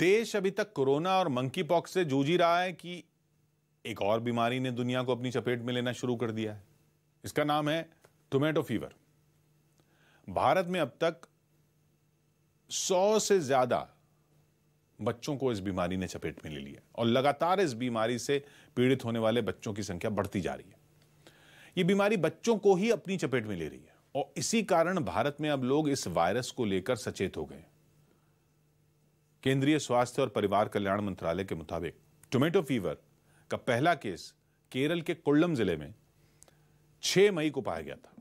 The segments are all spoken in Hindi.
देश अभी तक कोरोना और मंकी पॉक्स से जूझ ही रहा है कि एक और बीमारी ने दुनिया को अपनी चपेट में लेना शुरू कर दिया है। इसका नाम है टोमेटो फीवर। भारत में अब तक 100 से ज्यादा बच्चों को इस बीमारी ने चपेट में ले लिया और लगातार इस बीमारी से पीड़ित होने वाले बच्चों की संख्या बढ़ती जा रही है। यह बीमारी बच्चों को ही अपनी चपेट में ले रही है और इसी कारण भारत में अब लोग इस वायरस को लेकर सचेत हो गए। केंद्रीय स्वास्थ्य और परिवार कल्याण मंत्रालय के मुताबिक टोमेटो फीवर का पहला केस केरल के कोल्लम जिले में 6 मई को पाया गया था।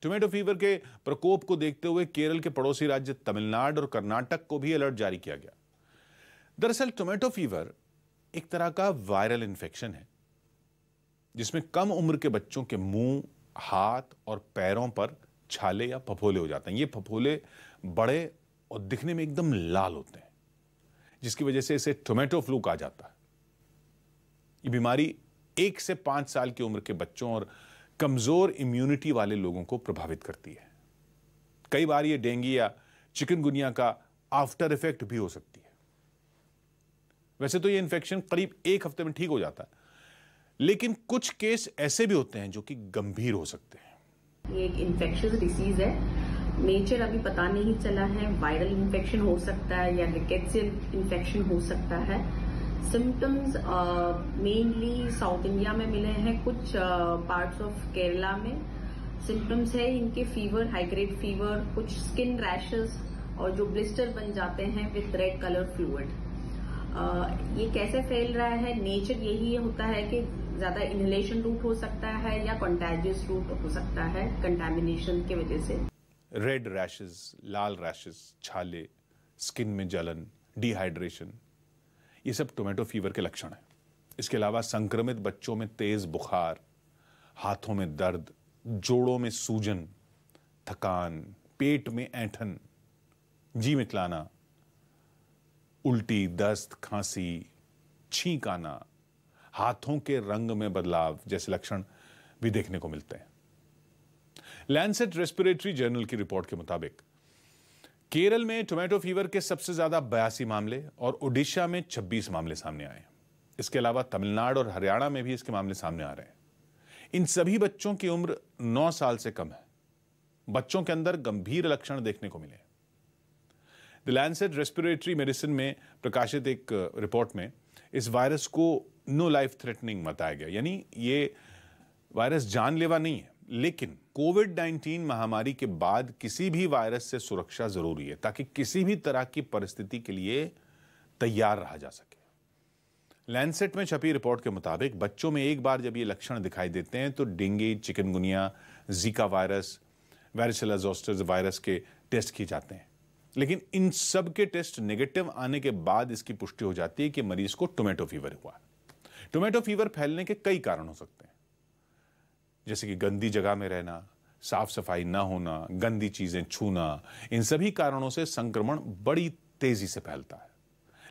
टोमेटो फीवर के प्रकोप को देखते हुए केरल के पड़ोसी राज्य तमिलनाडु और कर्नाटक को भी अलर्ट जारी किया गया। दरअसल टोमेटो फीवर एक तरह का वायरल इन्फेक्शन है जिसमें कम उम्र के बच्चों के मुंह, हाथ और पैरों पर छाले या फफोले हो जाते हैं। ये फफोले बड़े और दिखने में एकदम लाल होते हैं, जिसकी वजह से इसे टोमेटो फ्लू कहा जाता है। ये बीमारी 1 से 5 साल की उम्र के बच्चों और कमजोर इम्यूनिटी वाले लोगों को प्रभावित करती है। कई बार ये डेंगू या चिकनगुनिया का आफ्टर इफेक्ट भी हो सकती है। वैसे तो ये इन्फेक्शन करीब 1 हफ्ते में ठीक हो जाता है, लेकिन कुछ केस ऐसे भी होते हैं जो कि गंभीर हो सकते हैं। ये एक इन्फेक्शियस डिसीज है। नेचर अभी पता नहीं चला है। वायरल इन्फेक्शन हो सकता है या रिकेट्सियल इन्फेक्शन हो सकता है। सिम्टम्स मेनली साउथ इंडिया में मिले हैं, कुछ पार्ट्स ऑफ केरला में। सिम्टम्स है इनके फीवर, हाई ग्रेड फीवर, कुछ स्किन रैशेस और जो ब्लिस्टर बन जाते हैं विथ रेड कलर फ्लूइड। ये कैसे फैल रहा है? नेचर यही होता है कि ज्यादा इनहेलेशन रूट हो सकता है या कंटेजियस रूट हो सकता है कंटामिनेशन की वजह से। रेड रैशेस, लाल रैशेस, छाले, स्किन में जलन, डिहाइड्रेशन, ये सब टोमेटो फीवर के लक्षण हैं। इसके अलावा संक्रमित बच्चों में तेज बुखार, हाथों में दर्द, जोड़ों में सूजन, थकान, पेट में ऐंठन, जी मिचलाना, उल्टी, दस्त, खांसी, छींक आना, हाथों के रंग में बदलाव जैसे लक्षण भी देखने को मिलते हैं। लैंसेट रेस्पिरेटरी जर्नल की रिपोर्ट के मुताबिक केरल में टोमेटो फीवर के सबसे ज्यादा 82 मामले और ओडिशा में 26 मामले सामने आए। इसके अलावा तमिलनाडु और हरियाणा में भी इसके मामले सामने आ रहे हैं। इन सभी बच्चों की उम्र 9 साल से कम है। बच्चों के अंदर गंभीर लक्षण देखने को मिले। द लैंसेट रेस्पिरेटरी मेडिसिन में प्रकाशित एक रिपोर्ट में इस वायरस को नो लाइफ थ्रेटनिंग बताया गया, यानी ये वायरस जानलेवा नहीं है, लेकिन कोविड-19 महामारी के बाद किसी भी वायरस से सुरक्षा जरूरी है ताकि किसी भी तरह की परिस्थिति के लिए तैयार रहा जा सके। लैंसेट में छपी रिपोर्ट के मुताबिक बच्चों में एक बार जब ये लक्षण दिखाई देते हैं तो dengue, chikungunya, Zika virus, varicella zoster virus के टेस्ट किए जाते हैं, लेकिन इन सब के टेस्ट नेगेटिव आने के बाद इसकी पुष्टि हो जाती है कि मरीज को टोमेटो फीवर हुआ। टोमेटो फीवर फैलने के कई कारण हो सकते हैं, जैसे कि गंदी जगह में रहना, साफ सफाई ना होना, गंदी चीजें छूना। इन सभी कारणों से संक्रमण बड़ी तेजी से फैलता है,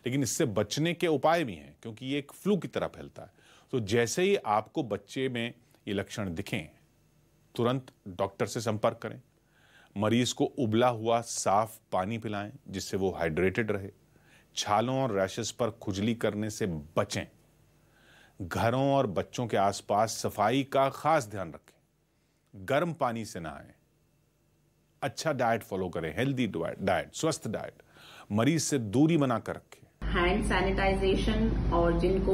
लेकिन इससे बचने के उपाय भी हैं क्योंकि ये एक फ्लू की तरह फैलता है। तो जैसे ही आपको बच्चे में ये लक्षण दिखें, तुरंत डॉक्टर से संपर्क करें। मरीज को उबला हुआ साफ पानी पिलाएं जिससे वो हाइड्रेटेड रहे। छालों और रैशेस पर खुजली करने से बचें। घरों और बच्चों के आसपास सफाई का खास ध्यान रखें। गर्म पानी से नहाएं। अच्छा डाइट फॉलो करें, हेल्दी डाइट, स्वस्थ डाइट। मरीज से दूरी बनाकर रखें। हैंड सैनिटाइजेशन और जिनको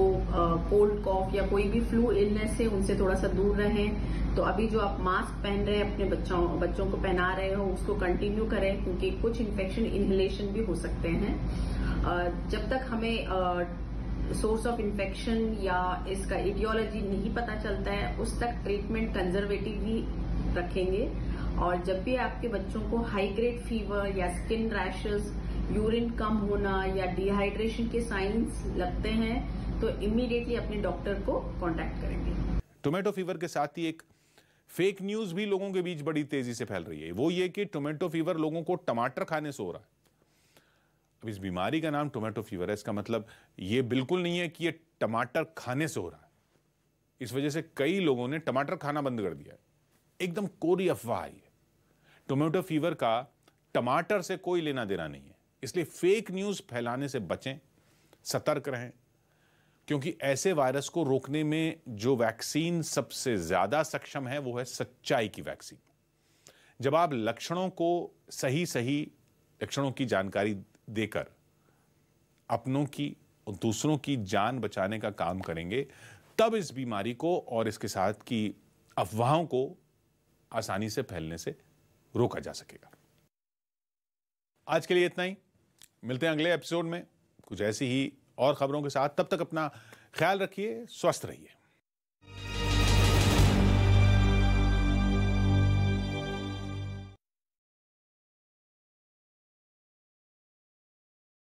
कोल्ड कॉफ या कोई भी फ्लू इलनेस है उनसे थोड़ा सा दूर रहें। तो अभी जो आप मास्क पहन रहे हैं, अपने बच्चों को पहना रहे हो, उसको कंटिन्यू करें क्योंकि कुछ इन्फेक्शन इनहेलेशन भी हो सकते हैं। जब तक हमें सोर्स ऑफ इन्फेक्शन या इसका इडियोलॉजी नहीं पता चलता है उस तक ट्रीटमेंट कंजर्वेटिव ही रखेंगे। और जब भी आपके बच्चों को हाई ग्रेड फीवर या स्किन रैशेस, यूरिन कम होना या डिहाइड्रेशन के साइंस लगते हैं तो इमीडिएटली अपने डॉक्टर को कांटेक्ट करेंगे। टोमेटो फीवर के साथ ही एक फेक न्यूज भी लोगों के बीच बड़ी तेजी से फैल रही है। वो ये कि टोमेटो फीवर लोगों को टमाटर खाने से हो रहा है। अब इस बीमारी का नाम टोमेटो फीवर है, इसका मतलब ये बिल्कुल नहीं है कि ये टमाटर खाने से हो रहा है। इस वजह से कई लोगों ने टमाटर खाना बंद कर दिया है। एकदम कोरी अफवाह है। टोमेटो फीवर का टमाटर से कोई लेना देना नहीं है। इसलिए फेक न्यूज फैलाने से बचें, सतर्क रहें, क्योंकि ऐसे वायरस को रोकने में जो वैक्सीन सबसे ज्यादा सक्षम है वो है सच्चाई की वैक्सीन। जब आप लक्षणों को सही लक्षणों की जानकारी देकर अपनों की और दूसरों की जान बचाने का काम करेंगे, तब इस बीमारी को और इसके साथ की अफवाहों को आसानी से फैलने से रोका जा सकेगा। आज के लिए इतना ही। मिलते हैं अगले एपिसोड में कुछ ऐसी ही और खबरों के साथ। तब तक अपना ख्याल रखिए, स्वस्थ रहिए।